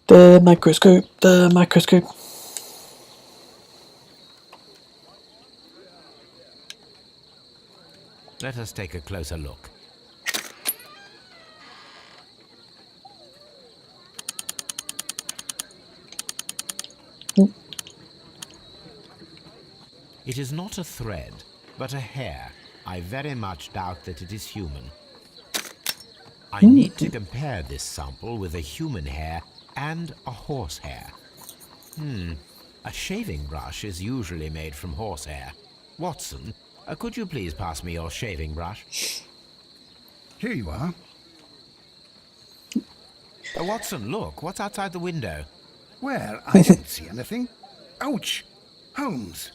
The microscope, the microscope. Let us take a closer look. It is not a thread, but a hair. I very much doubt that it is human. I need to compare this sample with a human hair and a horse hair. A shaving brush is usually made from horsehair. Watson, could you please pass me your shaving brush? Here you are. Watson, look, what's outside the window? Where? I don't see anything. Ouch! Holmes!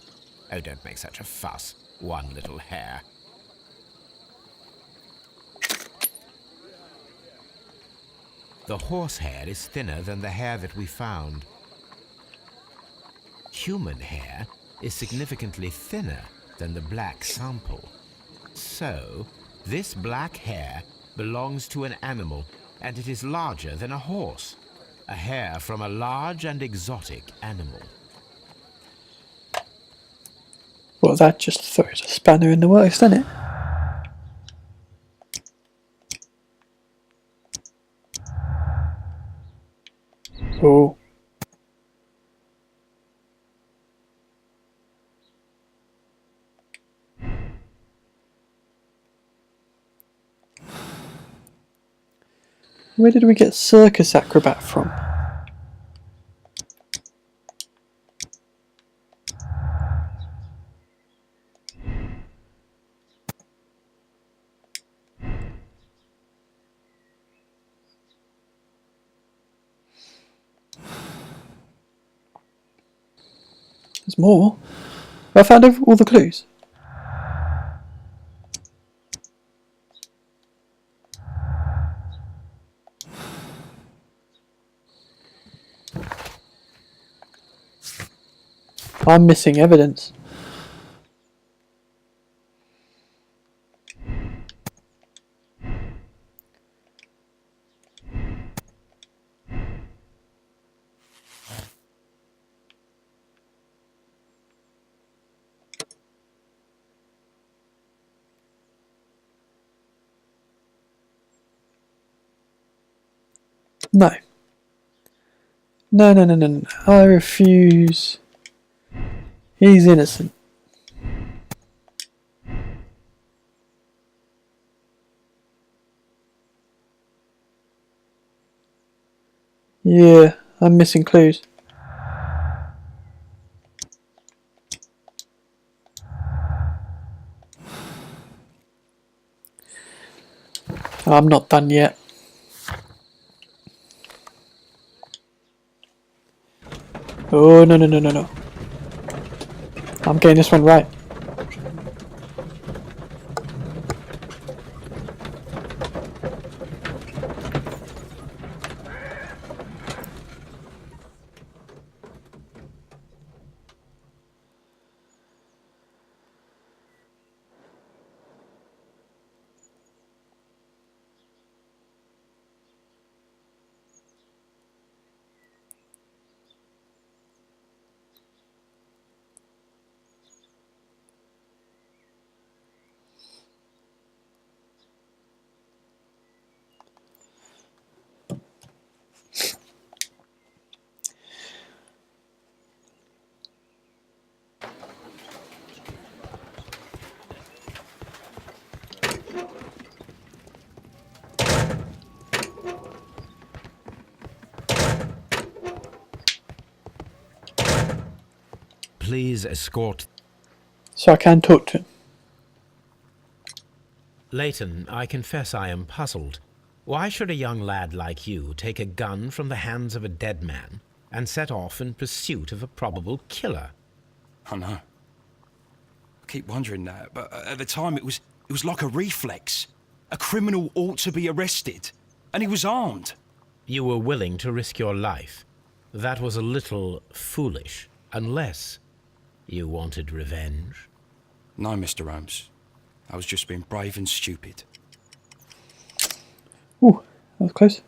Oh, don't make such a fuss. One little hair. The horsehair is thinner than the hair that we found. Human hair is significantly thinner than the black sample. So, this black hair belongs to an animal, and it is larger than a horse. A hair from a large and exotic animal. Well, that just throws a spanner in the works, doesn't it? Oh. Where did we get circus acrobat from? There's more. I found all the clues. I'm missing evidence. No. No, no, no, no, no. I refuse. He's innocent. Yeah, I'm missing clues. I'm not done yet. Oh, no, no, no, no, no. I'm getting this one right. Please escort. So I can talk to him. Leighton, I confess I am puzzled. Why should a young lad like you take a gun from the hands of a dead man and set off in pursuit of a probable killer? I know. I keep wondering that, but at the time it was like a reflex. A criminal ought to be arrested, and he was armed. You were willing to risk your life. That was a little foolish, unless you wanted revenge. No, Mr. Holmes. I was just being brave and stupid. Ooh, that was close.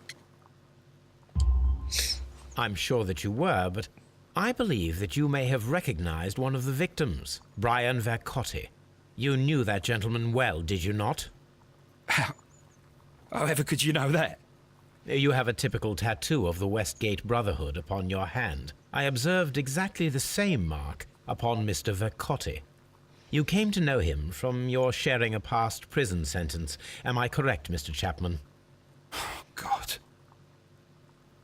I'm sure that you were, but I believe that you may have recognized one of the victims, Brian Vercotti. You knew that gentleman well, did you not? However could you know that? You have a typical tattoo of the Westgate Brotherhood upon your hand. I observed exactly the same mark upon Mr. Vercotti. You came to know him from your sharing a past prison sentence. Am I correct, Mr. Chapman? God.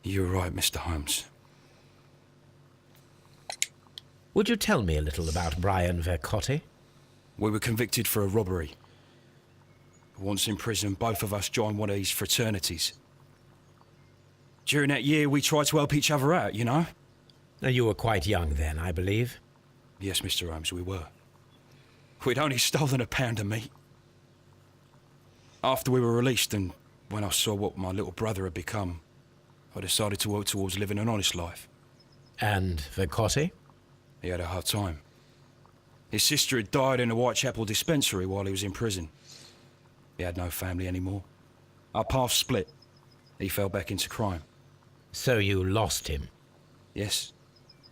You're right, Mr. Holmes. Would you tell me a little about Brian Vercotti? We were convicted for a robbery. Once in prison, both of us joined one of these fraternities. During that year, we tried to help each other out, you know? You were quite young then, I believe. Yes, Mr. Holmes, we were. We'd only stolen a pound of meat. After we were released, and when I saw what my little brother had become, I decided to work towards living an honest life. And Vercotti? He had a hard time. His sister had died in a Whitechapel dispensary while he was in prison. He had no family anymore. Our paths split. He fell back into crime. So you lost him? Yes.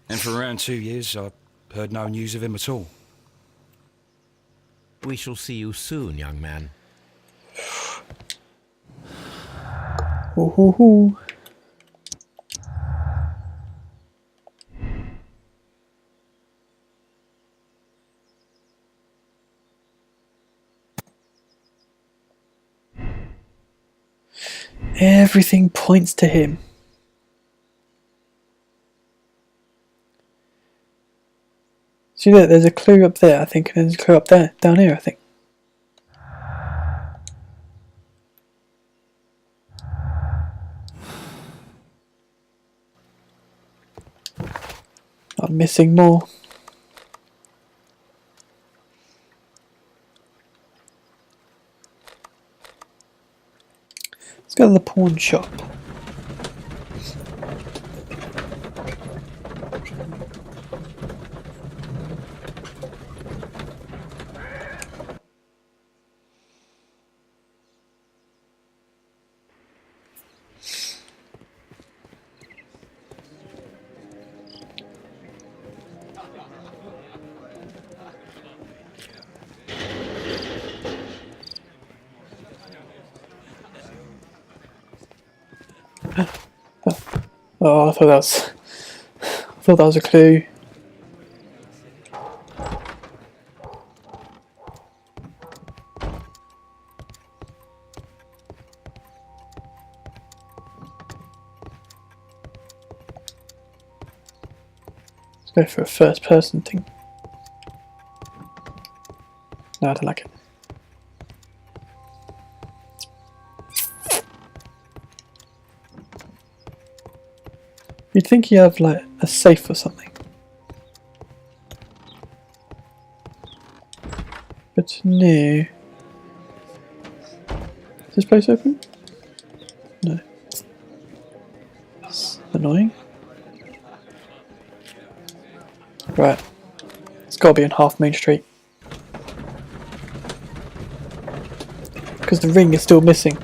And for around 2 years, I heard no news of him at all. We shall see you soon, young man. Hoo hoo hoo. Everything points to him. See that there's a clue up there, I think, and there's a clue up there, down here, I think. I'm missing more. Let's go to the pawn shop. Oh, I thought that was a clue. Let's go for a first person thing. No, I don't like it. You'd think you have like a safe or something. But no. Is this place open? No. It's annoying. Right. It's got to be on Half Main Street. Because the ring is still missing.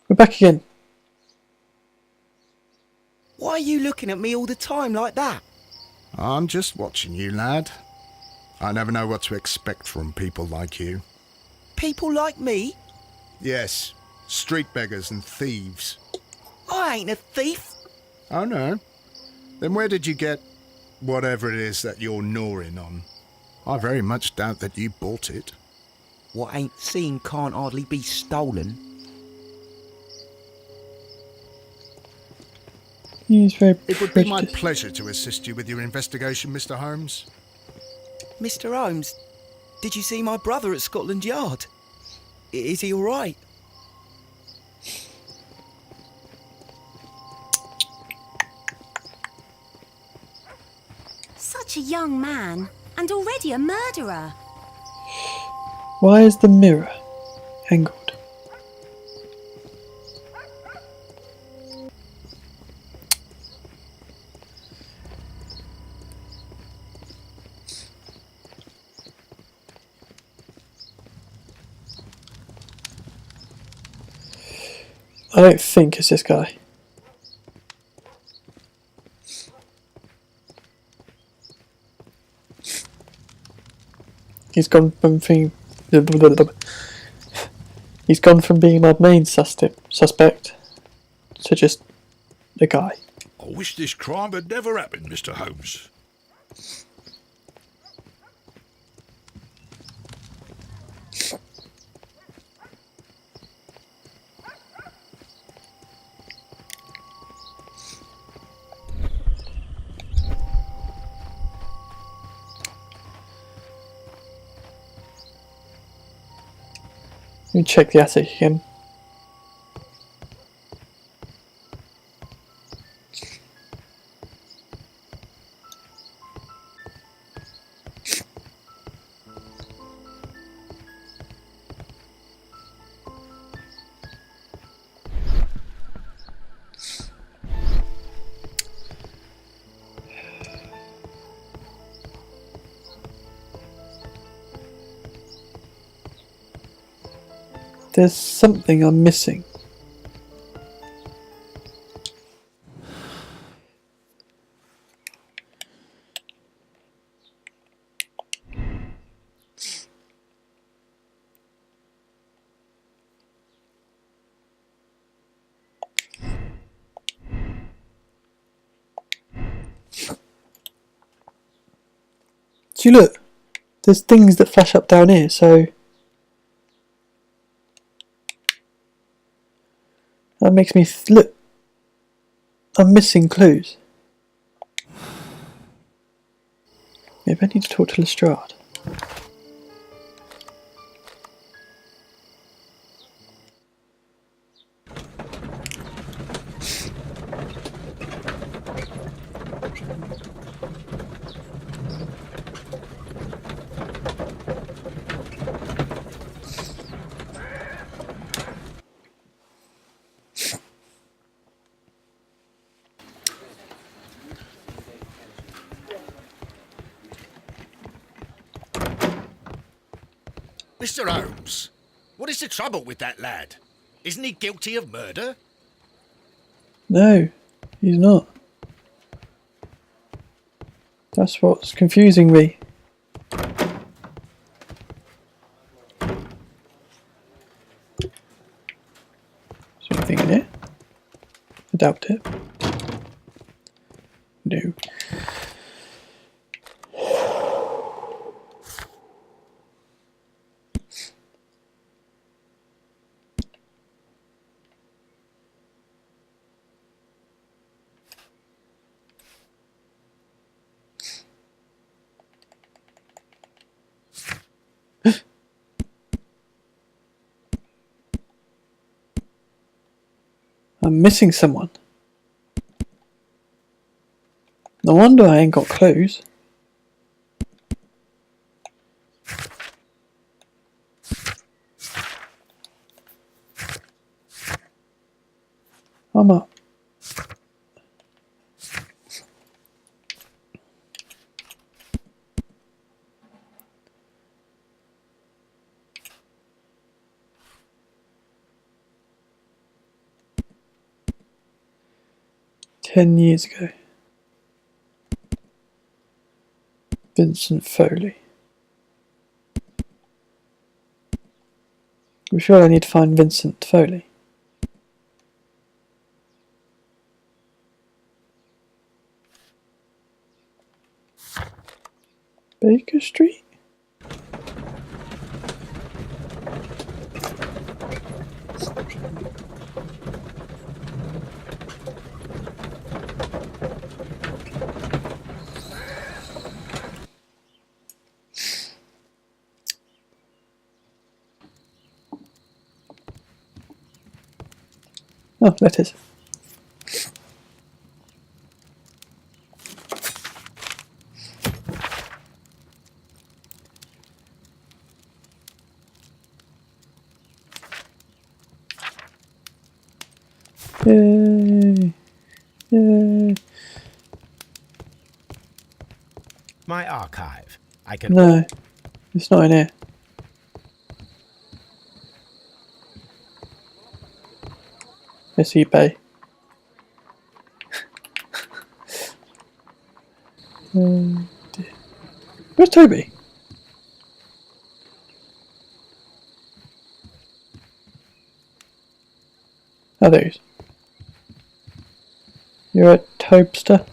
We're back again. Why are you looking at me all the time like that? I'm just watching you, lad. I never know what to expect from people like you. People like me? Yes, street beggars and thieves. I ain't a thief. Oh no? Then where did you get whatever it is that you're gnawing on? I very much doubt that you bought it. What ain't seen can't hardly be stolen. He's very It would be my prejudiced. pleasure to assist you with your investigation, Mr. Holmes. Mr. Holmes, did you see my brother at Scotland Yard? Is he all right? Such a young man, And already a murderer. Why is the mirror angled? I don't think it's this guy. He's gone from being he's gone from being my main suspect to just a guy. I wish this crime had never happened, Mr. Holmes. Let me check the attic again. There's something I'm missing. See, look, there's things that flash up down here, so that makes me look. I'm missing clues. Maybe I need to talk to Lestrade. Mr. Holmes, what is the trouble with that lad? Isn't he guilty of murder? No, he's not. That's what's confusing me. Is there anything in here? I doubt it. No. I'm missing someone. No wonder I ain't got clues. I'm up. "10 years ago." Vincent Foley. I'm sure I need to find Vincent Foley. Baker Street? Oh, letters. Yay! Yay! My archive. I can. No, it's not in here. Yes, you pay. Where's Toby? Oh, there he is. You're a Tobster?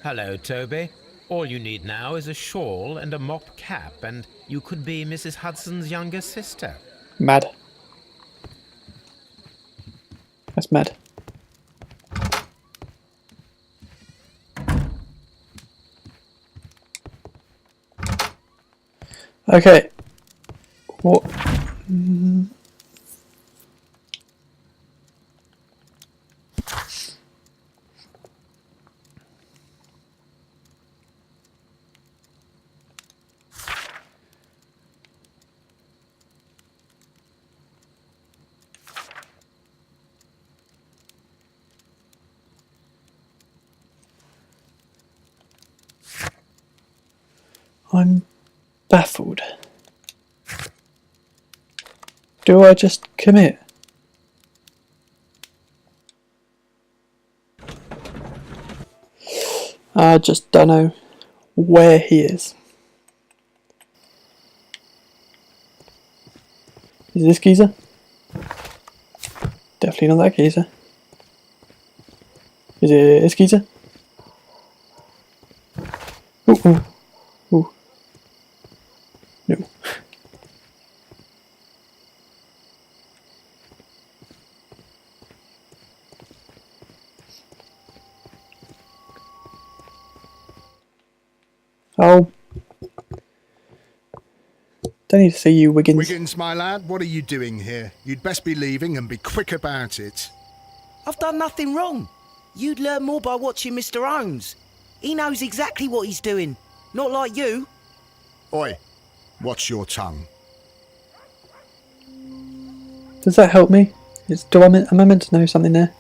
Hello, Toby. All you need now is a shawl and a mop cap, and you could be Mrs. Hudson's younger sister. Mad. That's mad. Okay. What? I'm baffled. Do I just commit? I just don't know where he is. Is this geezer? Definitely not that geezer. Is it this geezer? Ooh, ooh, ooh. No. Oh. Don't need to see you, Wiggins. Wiggins, my lad, what are you doing here? You'd best be leaving and be quick about it. I've done nothing wrong. You'd learn more by watching Mr. Holmes. He knows exactly what he's doing. Not like you. Oi, watch your tongue. Does that help me? Am I meant to know something there?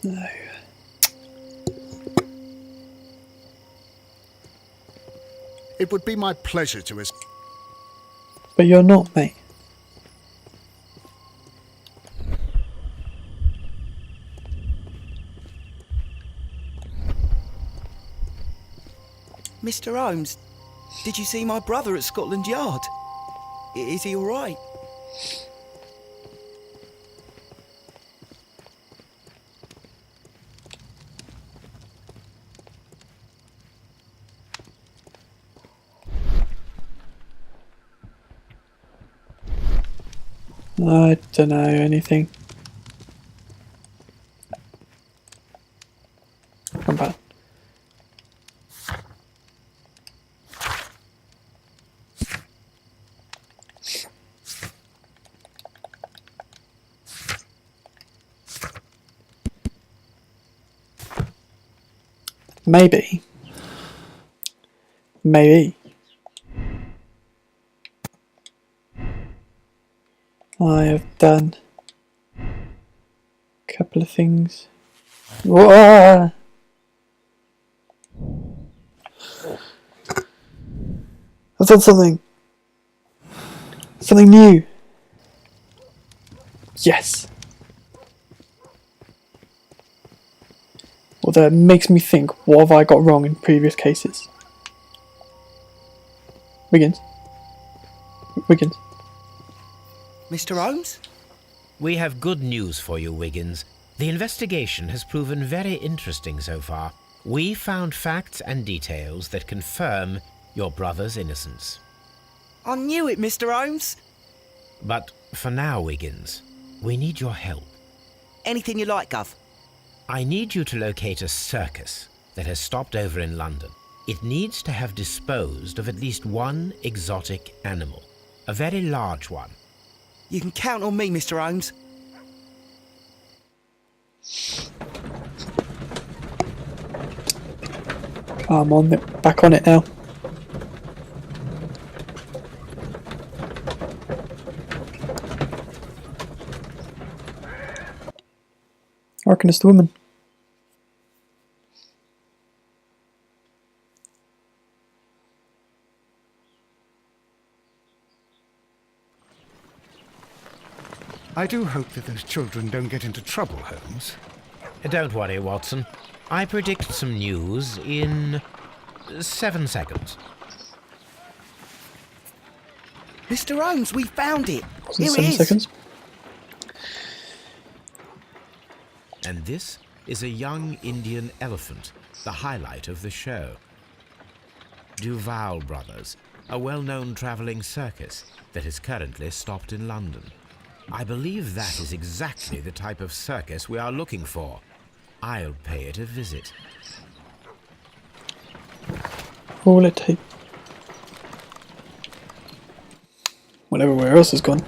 No. It would be my pleasure to But you're not, mate. Mr. Holmes, did you see my brother at Scotland Yard? Is he all right? I don't know anything. I'm bad. Maybe. I have done a couple of things. Whoa! I've done something. Something new. Yes. Although it makes me think, what have I got wrong in previous cases? Wiggins. Mr. Holmes? We have good news for you, Wiggins. The investigation has proven very interesting so far. We found facts and details that confirm your brother's innocence. I knew it, Mr. Holmes. But for now, Wiggins, we need your help. Anything you like, Gov. I need you to locate a circus that has stopped over in London. It needs to have disposed of at least one exotic animal, a very large one. You can count on me, Mr. Holmes. I'm on it. Back on it now. I reckon it's the woman. I do hope that those children don't get into trouble, Holmes. Don't worry, Watson. I predict some news in 7 seconds. Mr. Holmes, we found it. Was it Here 7 it is. seconds? And this is a young Indian elephant, the highlight of the show. Duval Brothers, a well-known travelling circus that is currently stopped in London. I believe that is exactly the type of circus we are looking for. I'll pay it a visit. What will it take? Well, everywhere else is gone.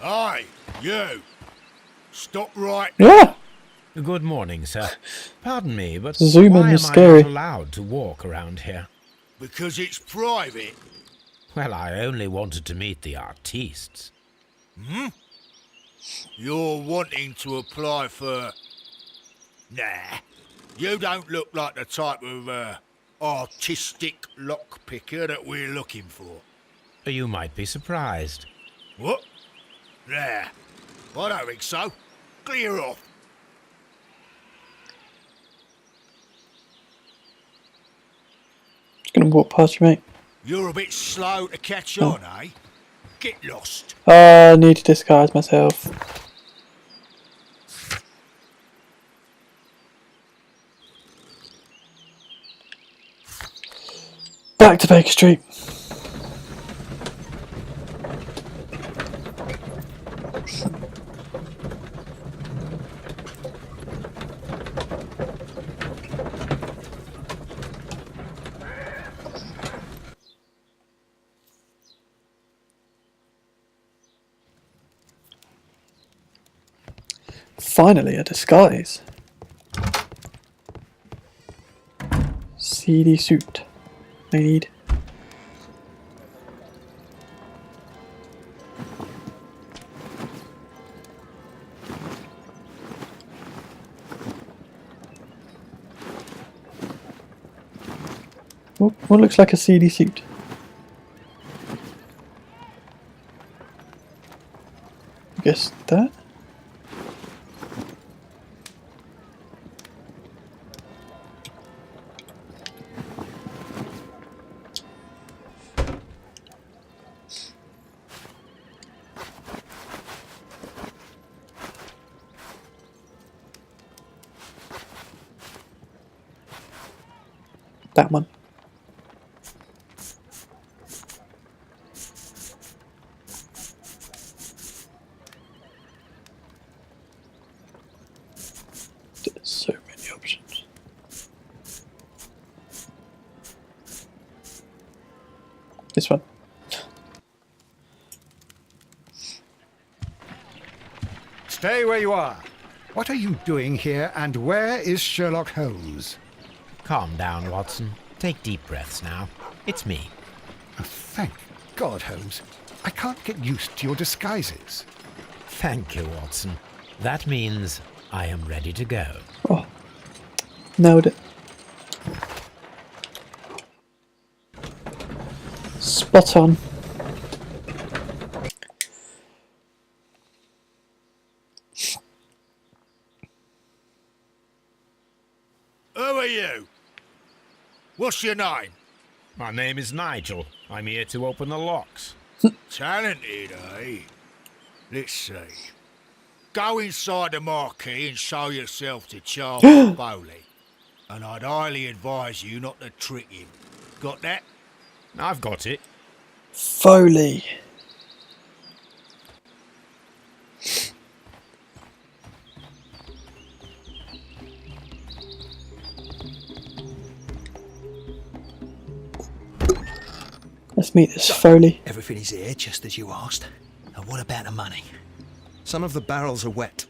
Aye, you. Stop right. Yeah! Good morning, sir. Pardon me, but Zoom in why is am I scary. not allowed to walk around here? Because it's private. Well, I only wanted to meet the artistes. You're wanting to apply for... Nah. You don't look like the type of, artistic lockpicker that we're looking for. You might be surprised. What? Nah. I don't think so. Clear off. Just gonna walk past you, mate. You're a bit slow to catch on, eh? Get lost. I need to disguise myself. Back to Baker Street. Finally, a disguise. Seedy suit. I need. What looks like a seedy suit? I guess that? That one. There's so many options. This one. Stay where you are. What are you doing here, and where is Sherlock Holmes? Calm down, Watson. Take deep breaths now. It's me. Oh, thank God, Holmes. I can't get used to your disguises. Thank you, Watson. That means I am ready to go. Oh, nailed it. Spot on. Who are you? What's your name? My name is Nigel. I'm here to open the locks. Talented, eh? Let's see. Go inside the marquee and show yourself to Charles Foley. And I'd highly advise you not to trick him. Got that? I've got it. Foley. Let's meet this Foley. Everything is here, just as you asked. And what about the money? Some of the barrels are wet.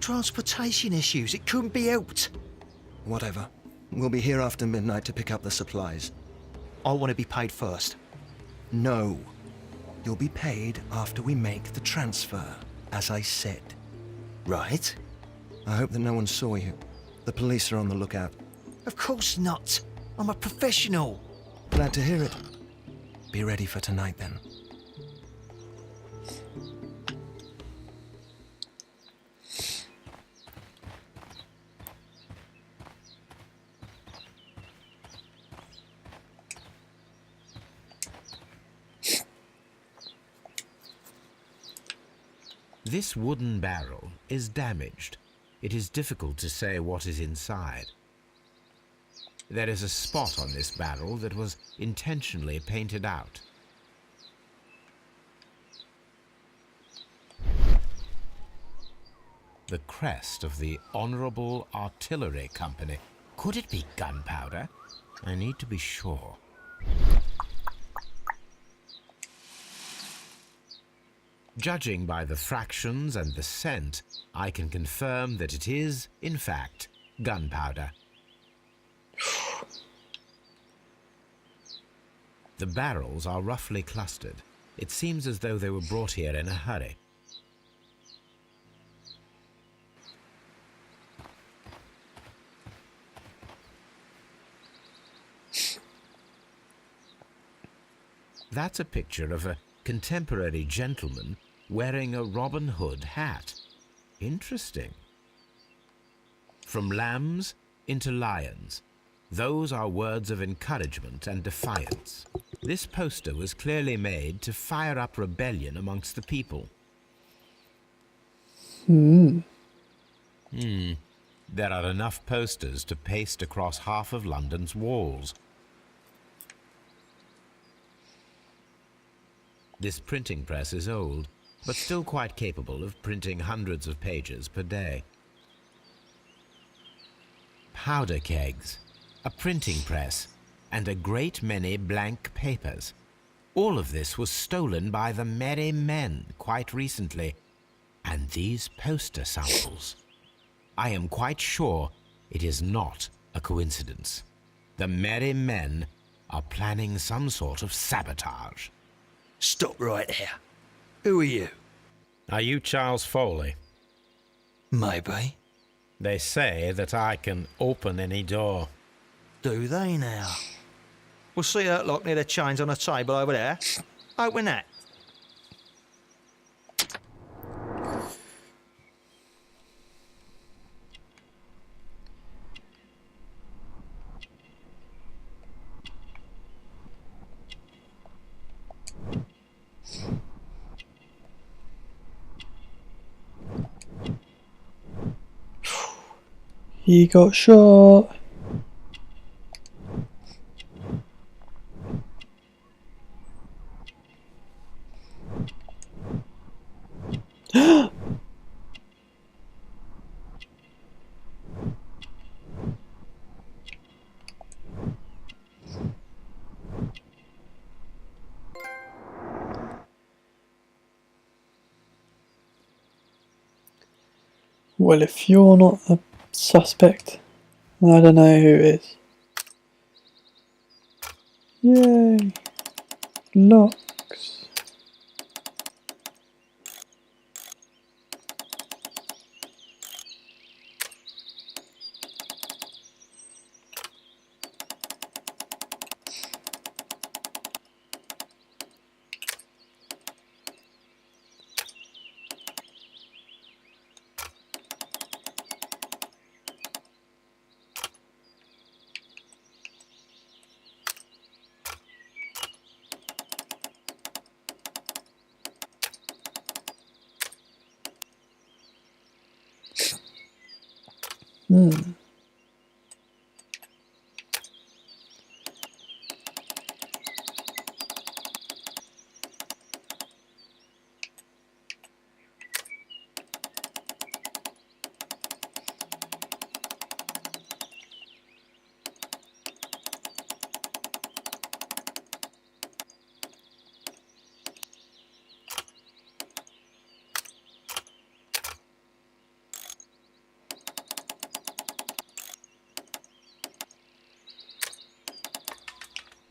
Transportation issues, it couldn't be helped. Whatever. We'll be here after midnight to pick up the supplies. I want to be paid first. No. You'll be paid after we make the transfer, as I said. Right? I hope that no one saw you. The police are on the lookout. Of course not. I'm a professional. Glad to hear it. Be ready for tonight, then. This wooden barrel is damaged. It is difficult to say what is inside. There is a spot on this barrel that was intentionally painted out. The crest of the Honorable Artillery Company. Could it be gunpowder? I need to be sure. Judging by the fractions and the scent, I can confirm that it is, in fact, gunpowder. The barrels are roughly clustered. It seems as though they were brought here in a hurry. That's a picture of a contemporary gentleman wearing a Robin Hood hat. Interesting. From lambs into lions. Those are words of encouragement and defiance. This poster was clearly made to fire up rebellion amongst the people. There are enough posters to paste across half of London's walls. This printing press is old, but still quite capable of printing hundreds of pages per day. Powder kegs, a printing press, and a great many blank papers. All of this was stolen by the Merry Men quite recently. And these poster samples. I am quite sure it is not a coincidence. The Merry Men are planning some sort of sabotage. Stop right there. Who are you? Are you Charles Foley? Maybe. They say that I can open any door. Do they now? We'll see that lock near the chains on the table over there. Open that. He got shot. Well, if you're not a suspect, I don't know who is. Yay! Locks.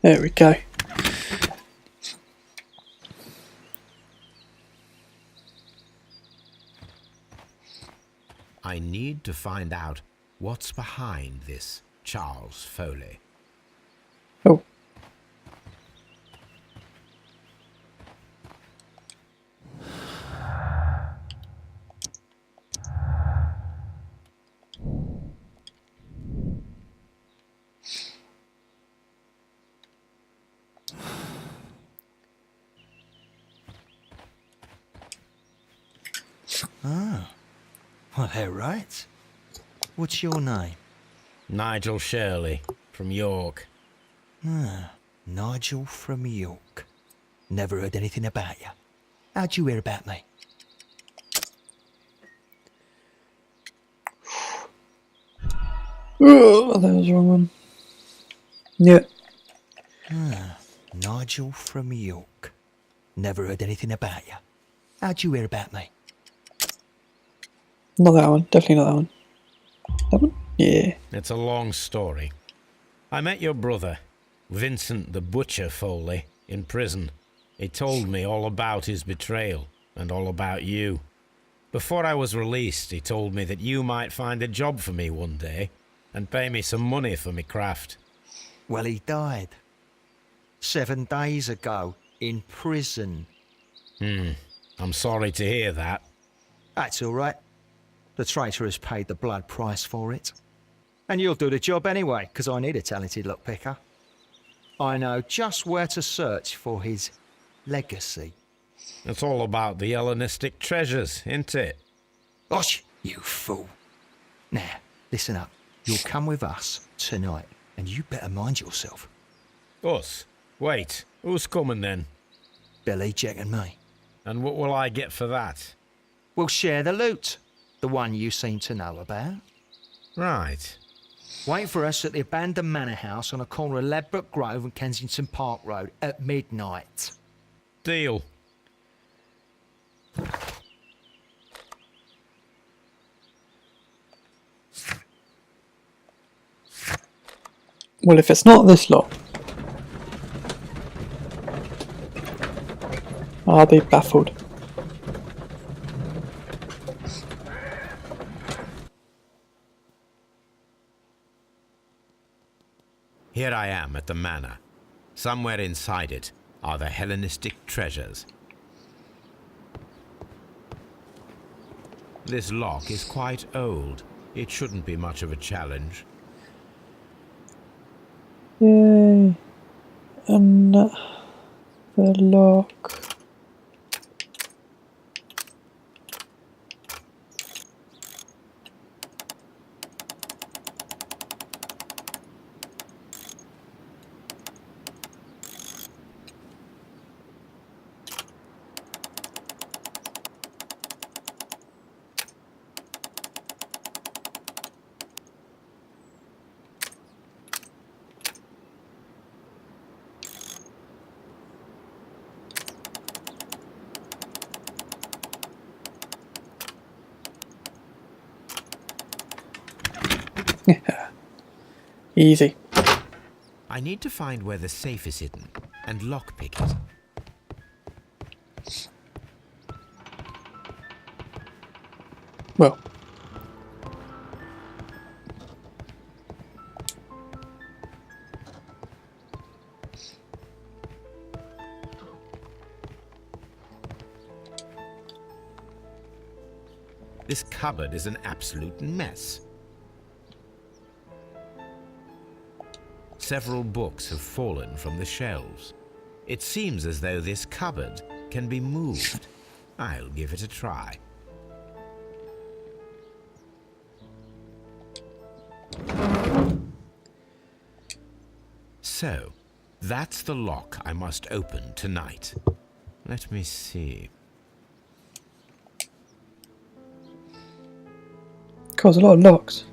There we go. I need to find out what's behind this Charles Foley. Oh. Well, they're right. What's your name? Nigel Shirley, from York. Nigel from York. Never heard anything about you. How'd you hear about me? Oh, that was the wrong one. Yeah. Nigel from York. Never heard anything about you. How'd you hear about me? Not that one. Definitely not that one. That one? Yeah. It's a long story. I met your brother, Vincent the Butcher Foley, in prison. He told me all about his betrayal and all about you. Before I was released, he told me that you might find a job for me one day and pay me some money for me craft. Well, he died 7 days ago in prison. I'm sorry to hear that. That's all right. The traitor has paid the blood price for it. And you'll do the job anyway, because I need a talented lockpicker. I know just where to search for his legacy. It's all about the Hellenistic treasures, isn't it? Osh, you fool. Now, listen up. You'll come with us tonight, and you better mind yourself. Us? Wait, who's coming then? Billy, Jack and me. And what will I get for that? We'll share the loot. The one you seem to know about. Right. Wait for us at the abandoned manor house on the corner of Ladbroke Grove and Kensington Park Road at midnight. Deal. Well, if it's not this lot, I'll be baffled. Here I am at the manor. Somewhere inside it are the Hellenistic treasures. This lock is quite old. It shouldn't be much of a challenge. Yay. And the lock. Easy. I need to find where the safe is hidden and lockpick it. Well. This cupboard is an absolute mess. Several books have fallen from the shelves. It seems as though this cupboard can be moved. I'll give it a try. So, that's the lock I must open tonight. Let me see. Cause a lot of locks.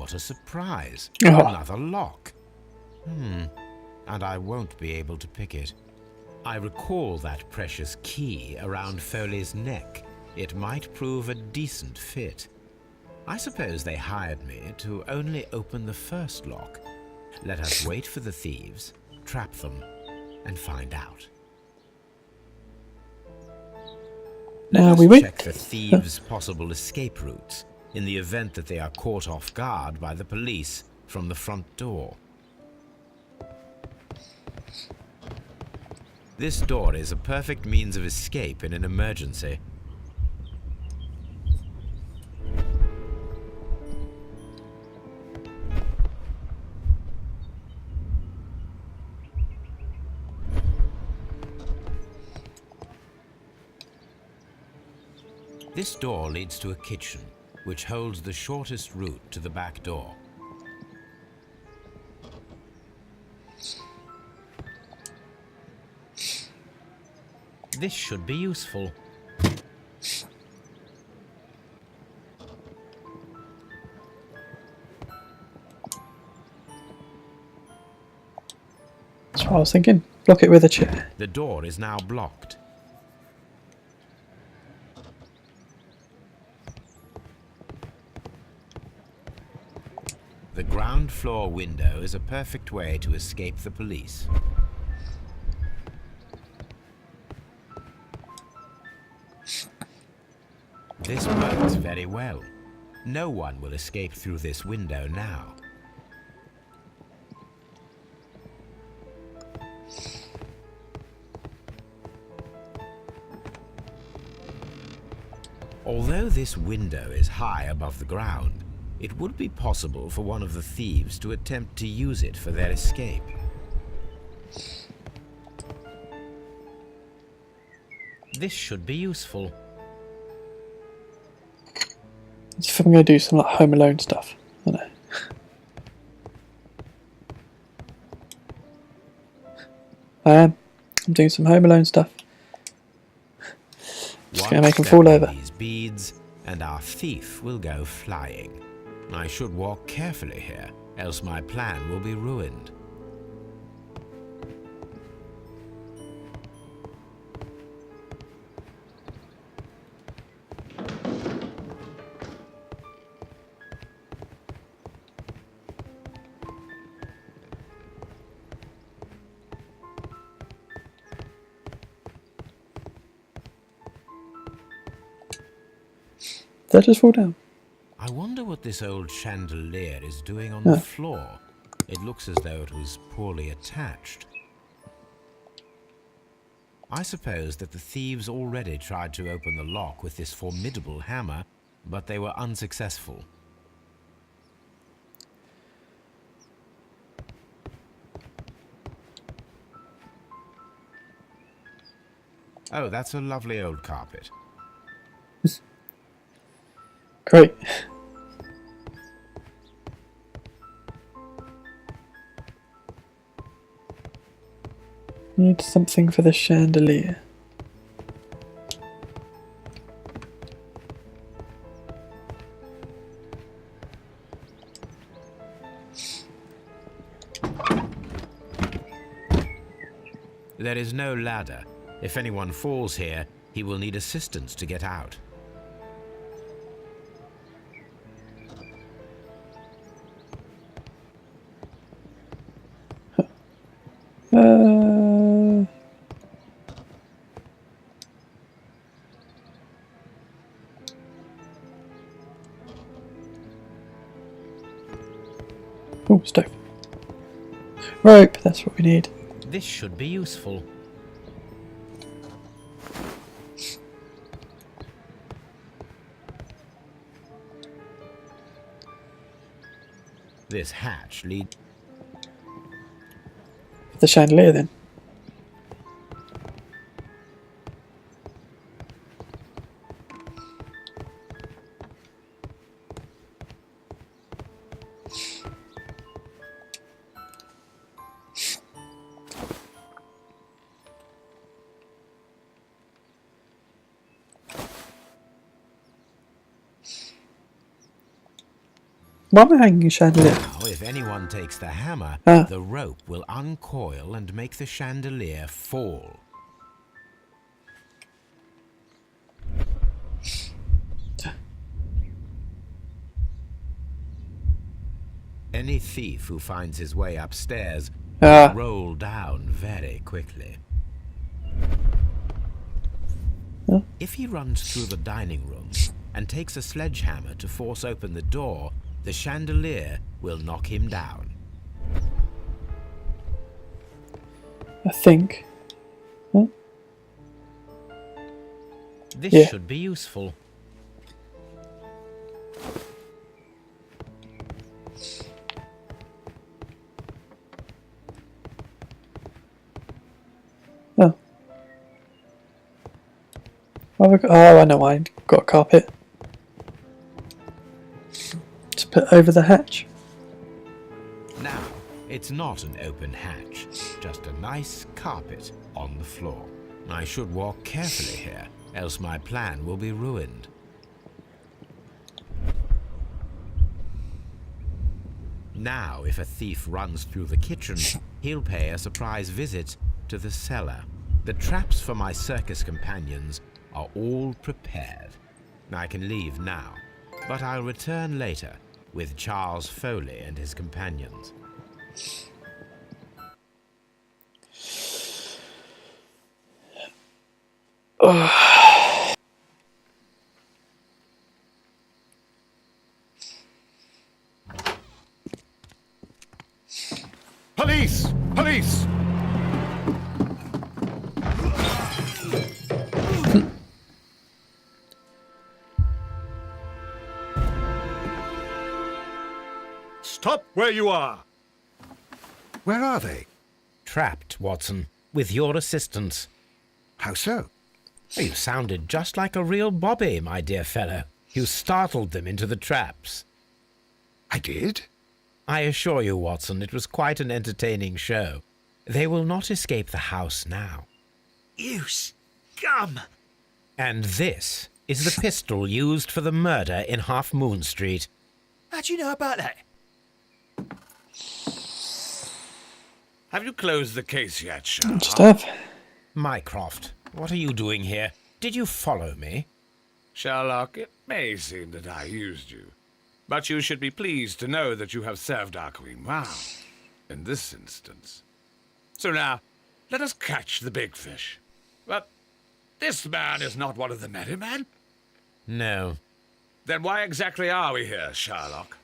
What a surprise. Oh. Another lock. And I won't be able to pick it. I recall that precious key around Foley's neck. It might prove a decent fit. I suppose they hired me to only open the first lock. Let us wait for the thieves, trap them, and find out. Now Let we us wait. check the thieves' possible escape routes in the event that they are caught off guard by the police from the front door. This door is a perfect means of escape in an emergency. This door leads to a kitchen, which holds the shortest route to the back door. This should be useful. That's what I was thinking. Block it with a chair. The door is now blocked. The ground floor window is a perfect way to escape the police. This works very well. No one will escape through this window now. Although this window is high above the ground, it would be possible for one of the thieves to attempt to use it for their escape. This should be useful. If I'm going to do some like Home Alone stuff. I don't know. I am. I'm doing some Home Alone stuff. Just going to make them fall over. These beads, and our thief will go flying. I should walk carefully here, else my plan will be ruined. Did I just fall down? I wonder what this old chandelier is doing on the floor. It looks as though it was poorly attached. I suppose that the thieves already tried to open the lock with this formidable hammer, but they were unsuccessful. Oh, that's a lovely old carpet. Great. Need something for the chandelier. There is no ladder. If anyone falls here, he will need assistance to get out. Oh, stove. Rope, that's what we need. This should be useful. This hatch leads... The chandelier then. Why am I hanging a chandelier? Now, if anyone takes the hammer, Ah. the rope will uncoil and make the chandelier fall. Any thief who finds his way upstairs will roll down very quickly. Huh? If he runs through the dining room and takes a sledgehammer to force open the door, the chandelier will knock him down. I think. Huh? This Yeah. should be useful. Oh. Oh, I know why. Got a carpet. To put over the hatch. Now, it's not an open hatch, just a nice carpet on the floor. I should walk carefully here, else my plan will be ruined. Now, if a thief runs through the kitchen, he'll pay a surprise visit to the cellar. The traps for my circus companions are all prepared. I can leave now, but I'll return later with Charles Foley and his companions. Police! Police! Stop where you are! Where are they? Trapped, Watson, with your assistance. How so? You sounded just like a real bobby, my dear fellow. You startled them into the traps. I did? I assure you, Watson, it was quite an entertaining show. They will not escape the house now. You scum! And this is the pistol used for the murder in Half Moon Street. How do you know about that? Have you closed the case yet, Sherlock? Just have. Mycroft, what are you doing here? Did you follow me? Sherlock, it may seem that I used you, but you should be pleased to know that you have served our queen well, in this instance. So now, let us catch the big fish. But this man is not one of the merry men? No. Then why exactly are we here, Sherlock?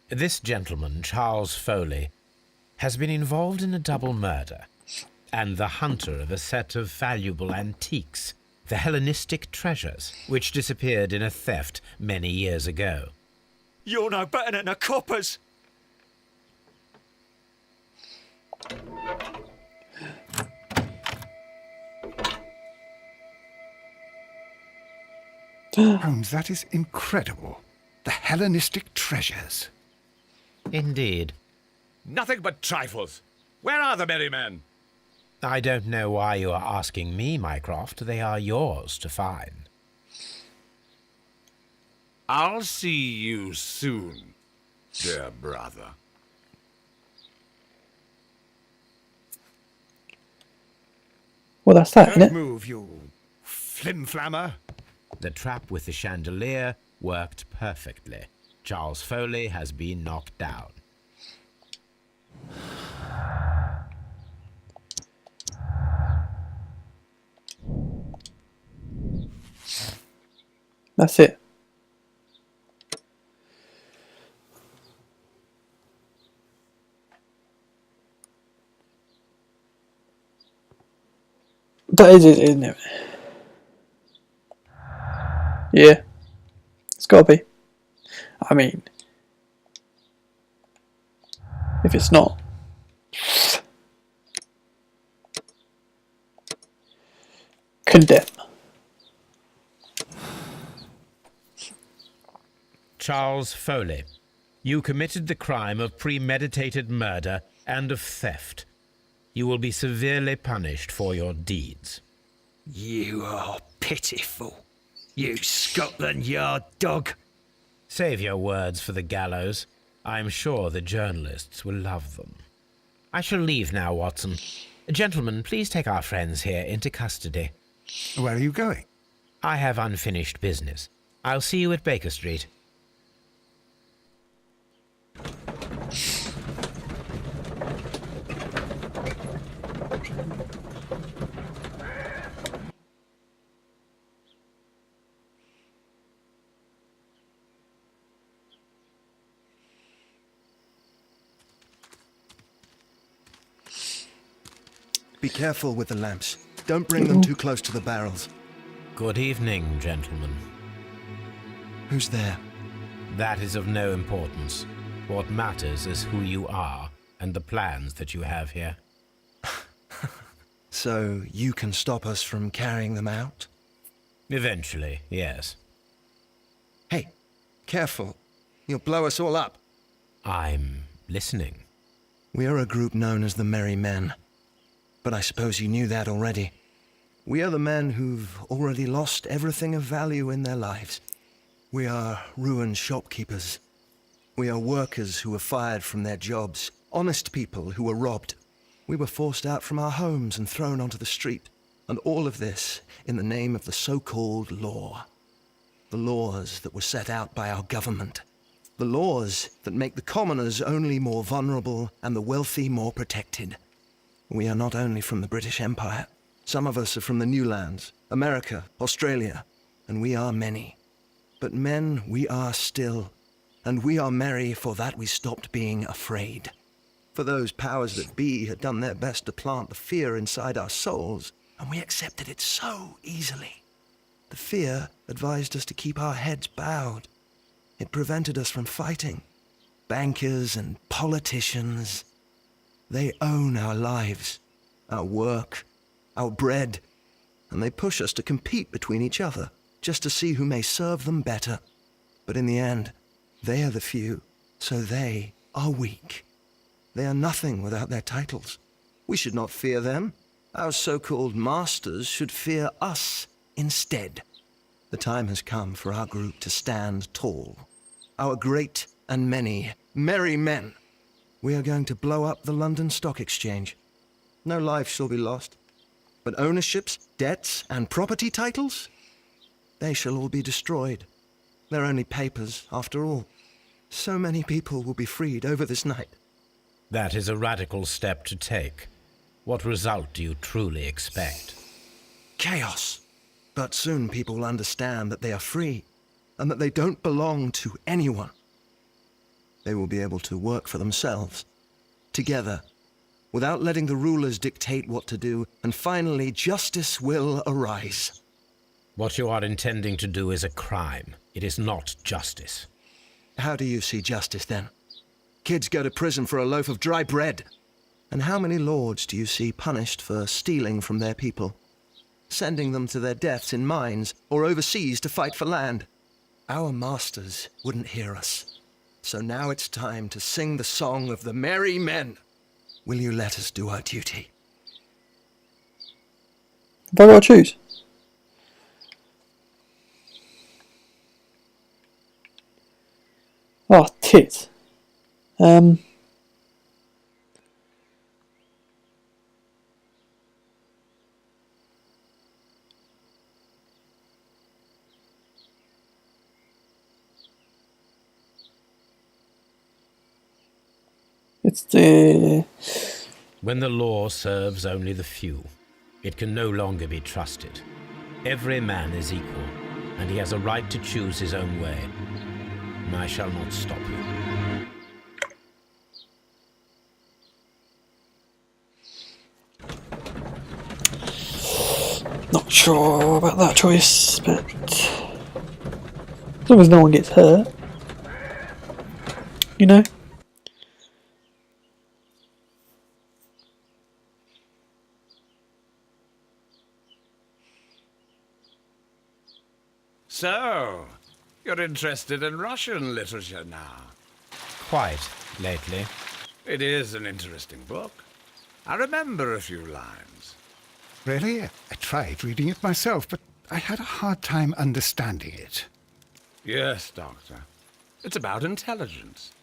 This gentleman, Charles Foley, has been involved in a double murder, and the hunter of a set of valuable antiques, the Hellenistic treasures, which disappeared in a theft many years ago. You're no better than the coppers. Holmes, that is incredible. The Hellenistic treasures. Indeed. Nothing but trifles. Where are the merry men? I don't know why you are asking me, Mycroft. They are yours to find. I'll see you soon, dear brother. Well, that's that, isn't Don't it? move, you flim-flammer. The trap with the chandelier worked perfectly. Charles Foley has been knocked down. That's it. That is it, isn't it? Yeah. It's gotta be. I mean, if it's not. Condemn. Charles Foley, you committed the crime of premeditated murder and of theft. You will be severely punished for your deeds. You are pitiful. You Scotland Yard dog. Save your words for the gallows. I'm sure the journalists will love them. I shall leave now, Watson. Gentlemen, please take our friends here into custody. Where are you going? I have unfinished business. I'll see you at Baker Street. Be careful with the lamps. Don't bring them too close to the barrels. Good evening, gentlemen. Who's there? That is of no importance. What matters is who you are and the plans that you have here. So you can stop us from carrying them out? Eventually, yes. Hey, careful. You'll blow us all up. I'm listening. We are a group known as the Merry Men. But I suppose you knew that already. We are the men who've already lost everything of value in their lives. We are ruined shopkeepers. We are workers who were fired from their jobs. Honest people who were robbed. We were forced out from our homes and thrown onto the street. And all of this in the name of the so-called law. The laws that were set out by our government. The laws that make the commoners only more vulnerable and the wealthy more protected. We are not only from the British Empire. Some of us are from the New Lands, America, Australia, and we are many. But men we are still, and we are merry for that we stopped being afraid. For those powers that be had done their best to plant the fear inside our souls, and we accepted it so easily. The fear advised us to keep our heads bowed. It prevented us from fighting. Bankers and politicians, they own our lives, our work, our bread, and they push us to compete between each other, just to see who may serve them better. But in the end, they are the few, so they are weak. They are nothing without their titles. We should not fear them. Our so-called masters should fear us instead. The time has come for our group to stand tall. Our great and many merry men. We are going to blow up the London Stock Exchange. No life shall be lost. But ownerships, debts, and property titles? They shall all be destroyed. They're only papers, after all. So many people will be freed over this night. That is a radical step to take. What result do you truly expect? Chaos. But soon people will understand that they are free, and that they don't belong to anyone. They will be able to work for themselves, together, without letting the rulers dictate what to do, and finally justice will arise. What you are intending to do is a crime. It is not justice. How do you see justice, then? Kids go to prison for a loaf of dry bread. And how many lords do you see punished for stealing from their people? Sending them to their deaths in mines, or overseas to fight for land? Our masters wouldn't hear us. So now it's time to sing the song of the merry men. Will you let us do our duty? Have I got to choose? Oh, tit. It's the... When the law serves only the few, it can no longer be trusted. Every man is equal, and he has a right to choose his own way. And I shall not stop you. Not sure about that choice, but as long as no one gets hurt, you know. So, you're interested in Russian literature now? Quite, lately. It is an interesting book. I remember a few lines. Really? I tried reading it myself, but I had a hard time understanding it. Yes, Doctor. It's about intelligence.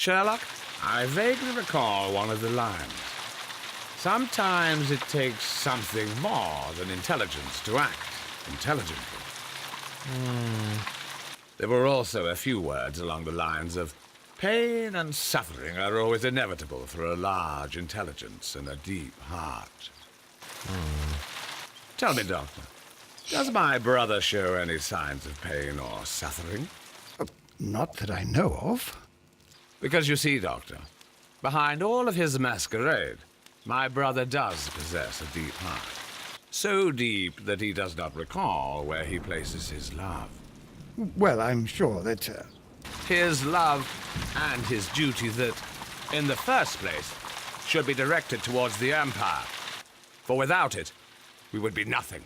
Sherlock, I vaguely recall one of the lines. Sometimes it takes something more than intelligence to act intelligently. There were also a few words along the lines of, pain and suffering are always inevitable for a large intelligence and a deep heart. Tell me, Doctor, does my brother show any signs of pain or suffering? Not that I know of. Because you see, Doctor, behind all of his masquerade, my brother does possess a deep heart. So deep that he does not recall where he places his love. Well, I'm sure that... His love and his duty that, in the first place, should be directed towards the Empire. For without it, we would be nothing.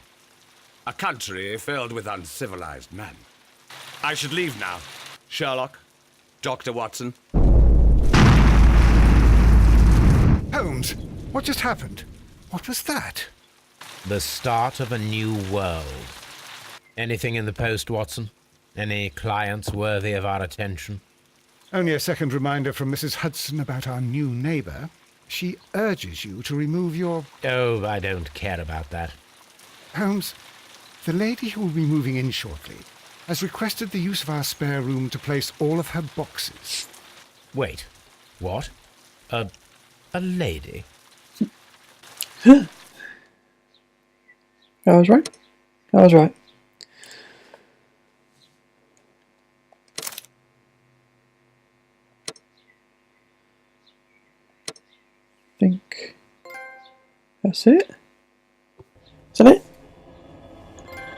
A country filled with uncivilized men. I should leave now. Sherlock, Dr. Watson. Holmes, what just happened? What was that? The start of a new world. Anything in the post, Watson? Any clients worthy of our attention? Only a second reminder from Mrs. Hudson about our new neighbour. She urges you to remove your... Oh, I don't care about that. Holmes, the lady who will be moving in shortly has requested the use of our spare room to place all of her boxes. Wait, what? A lady? I was right. I was right. Think that's it, isn't it?